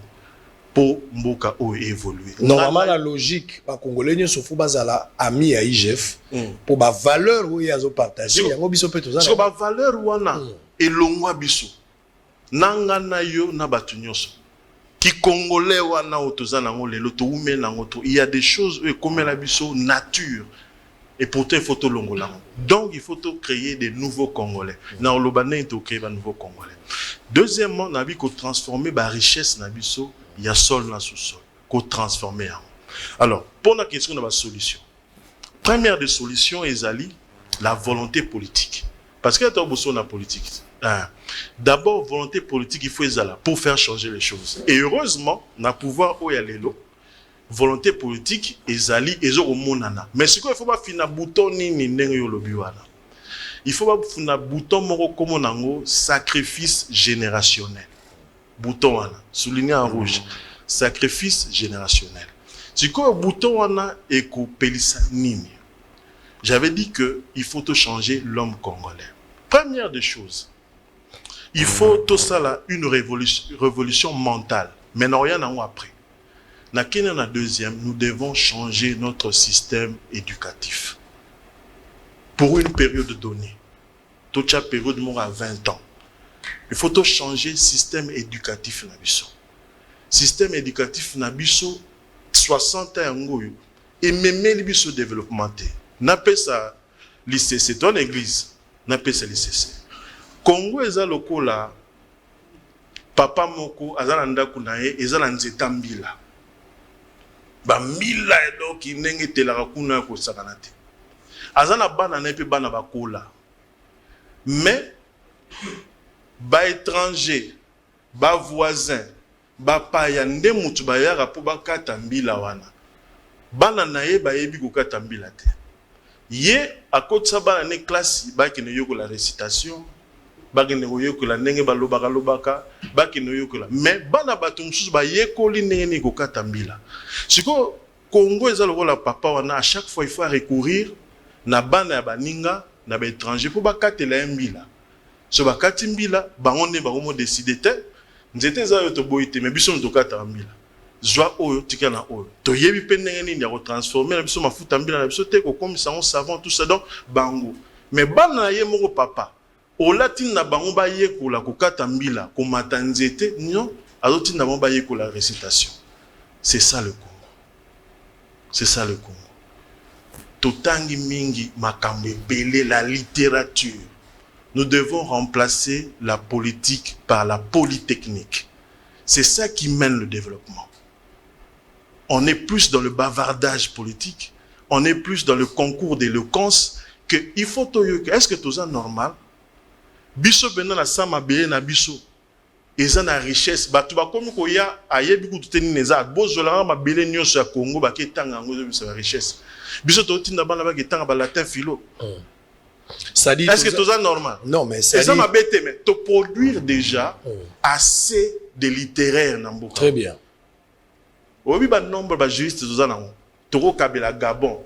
pour Mboka évoluer. Normalement, la logique, les Congolais ne sont pas amis à IGF pour la valeur où ils ont partagé. Il y a un biso peut sur la valeur où on a et l'ongwa biso. Nanga na yo na batunyoso. qui congolais wana otozana ngolelo to ume na ngoto, il y a des choses comme la biso nature. Et pourtant, il faut tout longola. Donc, il faut tout créer des nouveaux Congolais. Dans le Liban, il faut créer des nouveaux Congolais. Deuxièmement, on a vu qu'on transformer la richesse, il y a sol dans sous-sol. Qu'on transformer. Alors, pour la question de la solution. Première des solutions est la volonté politique. Parce qu'il y a besoin de la politique. D'abord, volonté politique, il faut là pour faire changer les choses. Et heureusement, on a pouvoir où il y a les lots. Volonté politique ezali ezoko monana mais ce qu'il faut pas finir bouton nini ndenge yo lobi wana il faut pas finir bouton moko comme nango sacrifice générationnel bouton wana souligné en rouge sacrifice générationnel ce que bouton wana eko pelisa nini j'avais dit que il faut tout changer l'homme congolais première des choses il faut tout ça là une révolution mentale mais non rien en après. La deuxième, nous devons changer notre système éducatif. Pour une période donnée, toute la période à 20 ans, il faut changer le système éducatif. Système éducatif, 60 ans, et même le développement. N'a pas ça lycée, c'est une église. N'a pas ça lycée. Congo est à l'okola, papa moko, azalanda kunaye, ezalanda mbila. Ba mila edo ki nenge telaka kuna ko sakanate azana bana na pe bana bakola mais ba étranger ba voisin ba paya nde mutu ba yaka po bakata mbila wana bana na ye ba yebi ko kata mbila te ye akotsa bana ne classe ba ki ne yokola récitation ba ki ne yokola ndenge ba lobaka ba ki ne yokola mais bana bato mususu ba yekoli ndenge ne ko kata mbila. Si le Congo est le papa, à chaque fois il faut recourir na bana ya baninga na ba étranger pour bakate la mbila. So bakati mbila bango ne bango décider te nzete za yo to boyite mais biso to kata mbila. Zwa oyo tika na oyo. To yebi pe ndenge nini ya ko transformer na biso mafuta mbila na biso te ko comme ça on savant tout ça donc bango. Mais bana ye moko papa o latin na bango ba yekola ko kata mbila ko matanzete non azoti na bango ba yekola récitation. C'est ça le Congo. C'est ça le Congo. Totangi mingi makambe belé la littérature. Nous devons remplacer la politique par la polytechnique. C'est ça qui mène le développement. On est plus dans le bavardage politique, on est plus dans le concours d'éloquence que il faut est-ce que tout ça normal? Biso bena la sama belé na biso. Ils ont la richesse. Bah, tu vas comme quoi y a ailleurs beaucoup de tenir les arts. Bon, je l'ai ma belle nion sur Congo, bah qui tang ango de sa richesse. Biso to tin d'abord là-bas qui tang latin philo. Ça dit. Est-ce que tout ça normal? Non, mais ça dit. Ça m'a bête mais te produire déjà assez de littéraires dans beaucoup. Très bien. Obi ba nombre ba juriste tout ça nango. Toko kabela Gabon.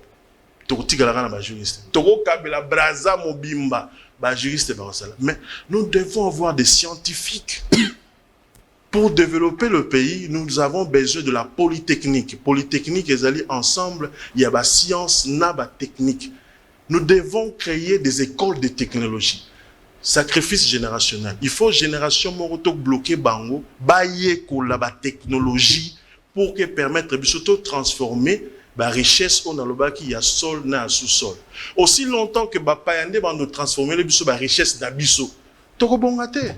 Toko tigala na ba juriste. Toko kabela Brazza Mobimba. Ba juriste ba ça. Mais nous devons avoir des scientifiques. Pour développer le pays, nous avons besoin de la polytechnique. Polytechnique, ils allaient ensemble, il y a la science, la technique. Nous devons créer des écoles de technologie. Sacrifice générationnel. Il faut génération moroto bloquer bango, bailler la technologie pour que permettre de surtout transformer la richesse on a le bas qui y a sol na sous-sol. Aussi longtemps que ba payande va nous transformer la richesse d'abisso. Toko bongate.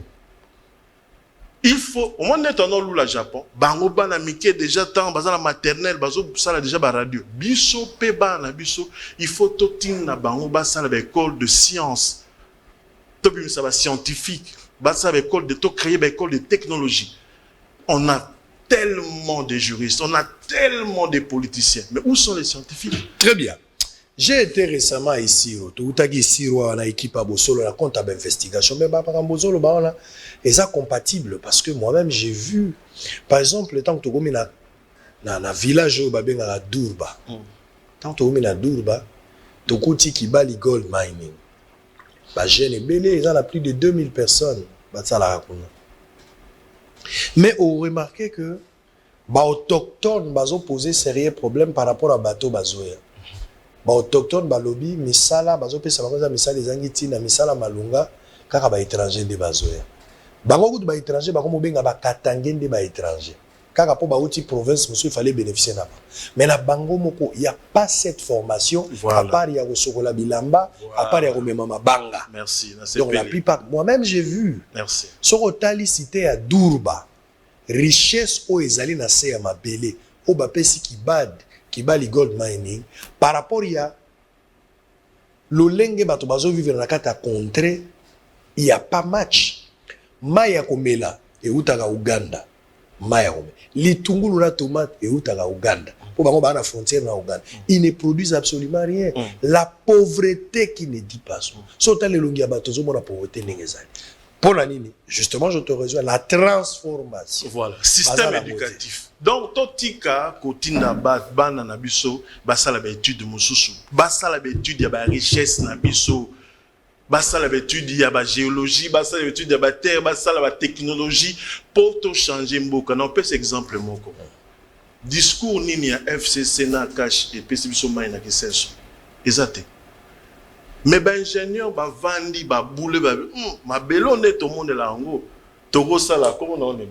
Il faut, au moins n'étant où la Japon, bango bana mike déjà tant bazala maternelle, bazo sala déjà ba radio. Biso pe bana biso, il faut totin na bango ba sala ba école de science. Tobi ça va scientifique, ba sala école de to créer ba école de technologie. On a tellement de juristes, on a tellement de politiciens. Mais où sont les scientifiques? Très bien. J'ai été récemment ici, on a équipe à Bosolo, la compte à investigation, mais par Bosolo, et ça compatible parce que moi-même j'ai vu, par exemple, le temps que tu as dans le village où tu as Durba, tant que tu as Durba, tu as Kibali Gold Mining. Jeune et belé, ils ont plus de 2000 personnes. Mais on remarque que les autochtones ont posé sérieux problème par rapport à bateau Bazoya. Les autochtones balobi misala bazo pesa bakoza misala ezangiti na misala malunga kaka ba étranger de Bazoya. Bango kutu ba étranger bako mobenga ba katangende ba étranger. Car pour Baouti province, monsieur, il fallait bénéficier d'abord. Mais la Bango Moko, il n'y a pas cette formation, à part il y a Rosokola Bilamba, à part il y a Romemama Banga. Merci. Donc la plupart, moi-même j'ai vu. Merci. Sur Otali cité à Durba, richesse au Ezali na se à Mabele, au Bapesi Kibali gold mining, par rapport il y a l'olenge batobazo vivre na kata contrée, il n'y a pas match. Maya Komela et Utaga Uganda. Maya Komela. Litungulu la tomate et Utaga Uganda. Pour bango ba na frontière na Uganda. Ils ne produisent absolument rien. La pauvreté qui ne dit pas ça. Sota le longi abatozo mo la pauvreté n'engezali. Pour la nini, justement je te rejoins la transformation. Voilà, système éducatif. Donc totika kotinda bana na biso basala ba étude mususu. Basala ba étude ya ba richesse na biso. Basala ba étude ya ba géologie, basala ba étude ya ba terre, basala ba technologie pour to changer mboka. Na peut exemple moko. Discours nini ya FCC na cash et pesi biso mai na kisenso. Ezate. Mais ben ingénieur ba vandi ba boule ba ma belo ne to monde la ngo to sala comment on dit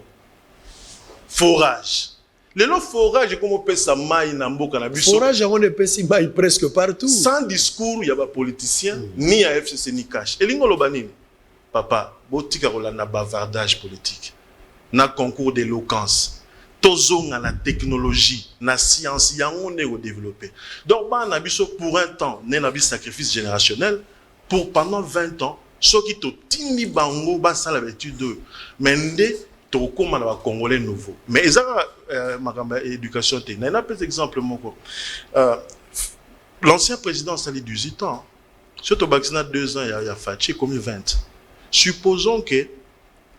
forage. Le forage comme on peut ça mai na mboka na biso. Forage on peut si mai presque partout. Sans discours, il y a pas politicien ni à FCC ni cash. Et lingo lobanini. Papa, botika rolanda bavardage politique. Na concours d'éloquence. Tozonga na technologie, na science, on est au développé. Donc, na biso pour un temps, né na bis sacrifice générationnel, pour pendant 20 ans, ceux qui to tini bango ba sala l'étude, mende to koma na ba congolais nouveau. Mais ezaka makamba éducation te. Na pas exemple moko. L'ancien président Sali 18 ans, surtout Baxina 2 ans, il a fatché comme 20. Supposons que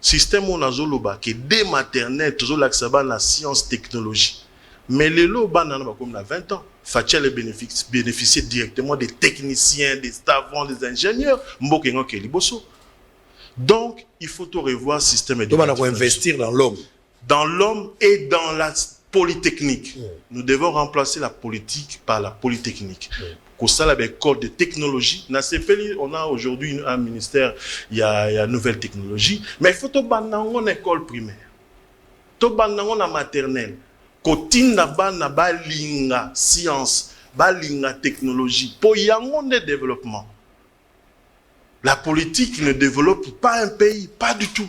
système on a zoloba qui dès maternelle toujours l'accès la science technologie mais les loba n'a pas comme la 20 ans Fatia les bénéficier directement des techniciens des savants des ingénieurs mbokengo ke liboso. Donc il faut tout revoir le système éducatif. On investir dans l'homme et dans la polytechnique. Nous devons remplacer la politique par la polytechnique. Ça la école de technologie. On a aujourd'hui un ministère, il y a nouvelle technologie, mais il faut que une école primaire, to banana maternelle, kotinda bana balinga science, balinga technologie, pour y avoir des développements. La politique ne développe pas un pays, pas du tout.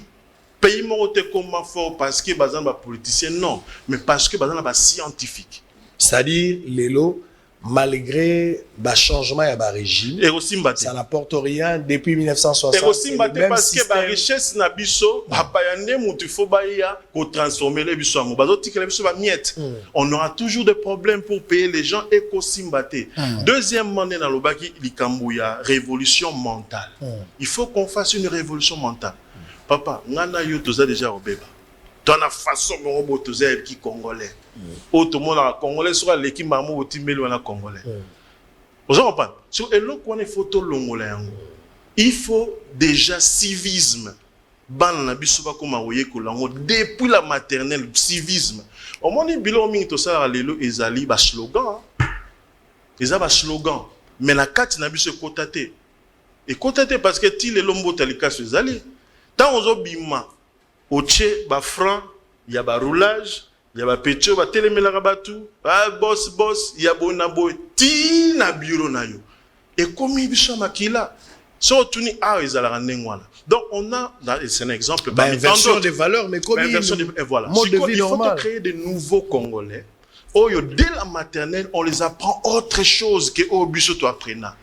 Pays monte comment fort parce que bazan ba politicien non, mais parce que bazan ba scientifique. C'est-à-dire les lots malgré le changement et le régime, ça n'apporte rien depuis 1960. Et aussi parce que la richesse na biso, transformer les biso on aura toujours des problèmes pour payer les gens et deuxièmement, dans le révolution mentale. Il faut qu'on fasse une révolution mentale. Papa, ngana yo toza déjà au bébé. Dans la façon dont on est qui congolais. Autre monde congolais soit l'équipe maman au timé le congolais. Vous comprenez? Sur elo qu'on est photo longolais. Il faut déjà civisme. Ban na bisoba comme awoye ko lango depuis la maternelle civisme. Au moment bilo mingi to ça lelo ezali ba slogan. Eza ba slogan. Mais la carte na biso kotate. Et kotate parce que ti lelo mbota likaso ezali. Tant ozo bima Oche, ba franc, il y a ba roulage, il y a ba pétio, ba télémela rabatou, ba boss, il y a bonabo, ti na bureau na yo. Et comme il biso makila, so tuni a ezala ngwana. Donc on a, c'est un exemple, inversion des valeurs, mais comme voilà. Mode de vie normal. Il faut créer de nouveaux Congolais. Oh yo, dès la maternelle, on les apprend autre chose que au biso to apprena.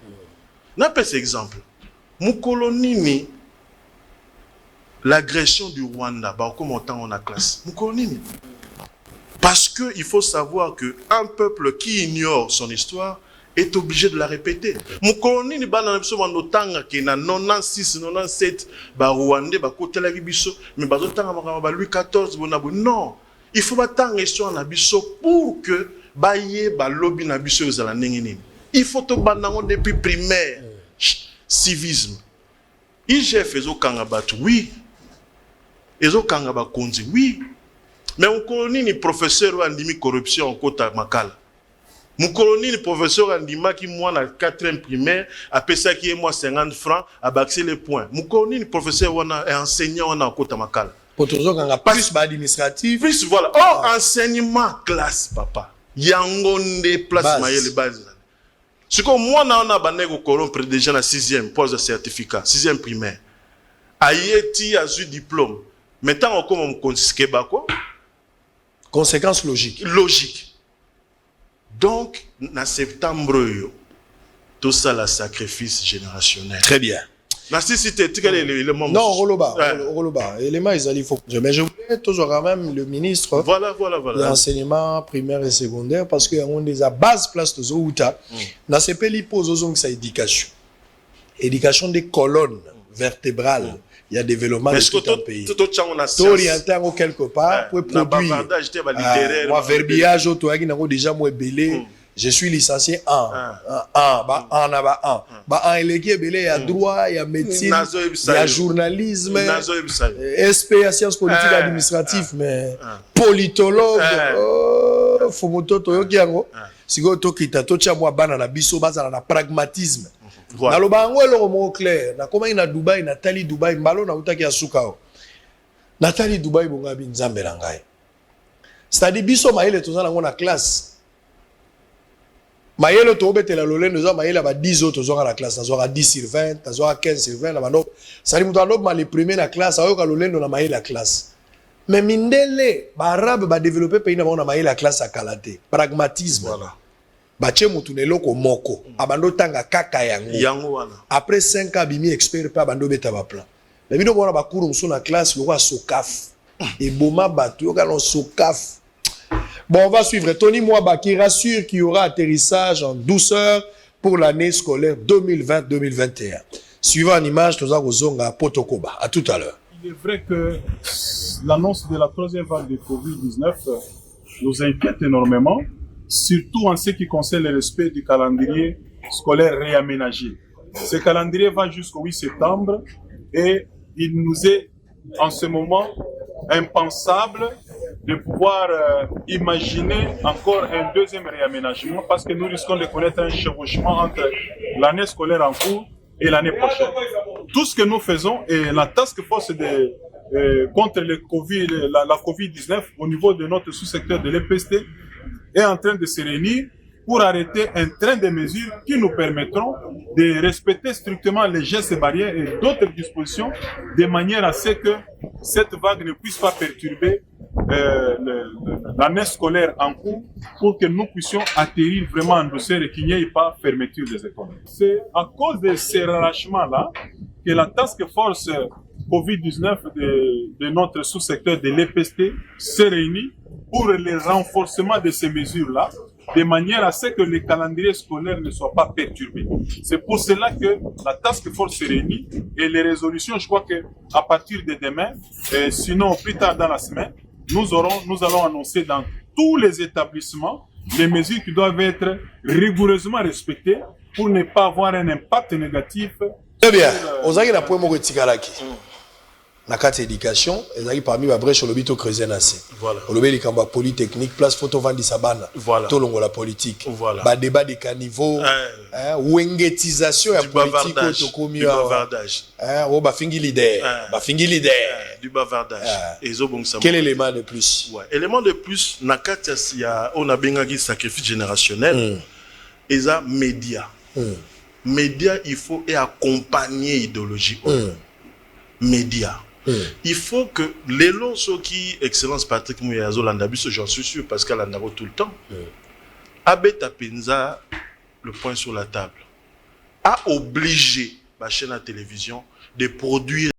N'a pas cet exemple. Mukolonini. L'agression du Rwanda, comment on a classe. Parce qu'il faut savoir qu'un peuple qui ignore son histoire est obligé de la répéter. Mukoloni ni bana biso manotanga ke na 96 97 ba Rwandais ba kotela biso mais bazotanga makamba Louis XIV bonabo non. Il faut batanga histoire na biso pour que baye ba lobby na biso ezala ndenge nini. Il faut to banango depuis primaire. Civisme. IGF ezo kanga batu oui. Ezo kanga ba konzi oui. Mais on colonie ni professeur ou andimi corruption en kota makala. Mon colonie ni professeur andima qui moi na 4e primaire a pesa qui est moi 50 francs a baxer les points. Mon colonie ni professeur ou enseignant en kota makala. Pour toujours quand on a plus administratif. Plus voilà. Oh, enseignement classe, papa. Yangonde place maye les bases. Ce que moi, on a banné au corrompre déjà la 6e, pose de certificat, 6e primaire. Ayeti a eu diplôme. Maintenant, on commence à confisquer quoi? Conséquence logique. Logique. Donc, en septembre, tout ça, le sacrifice générationnel. Très bien. Merci, c'était l'élément. Non, Roloba. Élément, il faut. Mais je voulais toujours quand même le ministre. Voilà. De l'enseignement primaire et secondaire, parce qu'il y a des bases place de Zouta. Dans ces pays, pose aux éducation. Éducation des colonnes vertébrales. Il y a développement de tout un pays. Tout orienté quelque part pour produire. Moi, verbiage, déjà moi belé. Je suis licencié en il y a droit, il y a médecine, il y a journalisme, SP, sciences politiques et administratives, mais politologue, faut moto toyokiango. Si go tokita tocha moi bana na biso baza na pragmatisme. Na lo bango lo mo clair, na koma ina Dubai, Nathalie Dubai mbalo na utaki asukao. Nathalie Dubai bonga bi nzambe na ngai. C'est-à-dire biso maile tozana ngona classe. Maïelo Tobete la Lolé nous a maïla 10 autres dans la classe, nous a 10 sur 20, nous a 15 sur 20, nous ça dit nous les premiers la classe, à eux Lolé nous a maïla la classe. Mais mindele, arabe va développer pays na on a maïla la classe à Kalate, pragmatisme. Voilà. Bache mutunelo ko moko, abando tanga kaka yango. Après 5 ans bimi expert pa abando beta ba plan. Mais bino bona ba cours sur la classe, le roi Sokaf. Et boma batu yo kalon Sokaf. Bon, on va suivre. Tony Mwaba qui rassure qu'il y aura atterrissage en douceur pour l'année scolaire 2020-2021. Suivant en image, nous avons à Potokoba. À tout à l'heure. Il est vrai que l'annonce de la troisième vague de Covid-19 nous inquiète énormément, surtout en ce qui concerne le respect du calendrier scolaire réaménagé. Ce calendrier va jusqu'au 8 septembre et il nous est en ce moment impensable de pouvoir imaginer encore un deuxième réaménagement parce que nous risquons de connaître un chevauchement entre l'année scolaire en cours et l'année prochaine. Tout ce que nous faisons et la task force contre le COVID, la COVID-19 au niveau de notre sous-secteur de l'EPST est en train de se réunir pour arrêter un train de mesures qui nous permettront de respecter strictement les gestes barrières et d'autres dispositions de manière à ce que cette vague ne puisse pas perturber l'année scolaire en cours pour que nous puissions atterrir vraiment en douceur et qu'il n'y ait pas fermeture des écoles. C'est à cause de ces relâchements-là que la task force COVID-19 de notre sous-secteur de l'EPST se réunit pour le renforcement de ces mesures-là, de manière à ce que le calendrier scolaire ne soit pas perturbé. C'est pour cela que la task force se réunit et les résolutions, je crois que à partir de demain, sinon plus tard dans la semaine, nous allons annoncer dans tous les établissements les mesures qui doivent être rigoureusement respectées pour ne pas avoir un impact négatif. Très bien. On a un point na carte éducation, et là parmi la brèche l'obito creuser nassé. Voilà. L'obé likamba polytechnique, place photo vandi sabana. Voilà. Tolongo la politique. Voilà. Ba débat des caniveaux, wengetisation ya politique autokomi. Du bavardage. Ba fingi leader. Ba fingi leader. Du bavardage. Et zo bon quel élément de plus? Ouais. Élément de plus, na carte ya on a bengagi sacrifice générationnel. Et ça média. Média, il faut accompagner idéologie. Média. Il faut que les lots qui excellence Patrick Mouyazo l'andabus, j'en suis sûr parce qu'elle en a tout le temps. Abeta Penza le point sur la table a obligé la chaîne à télévision de produire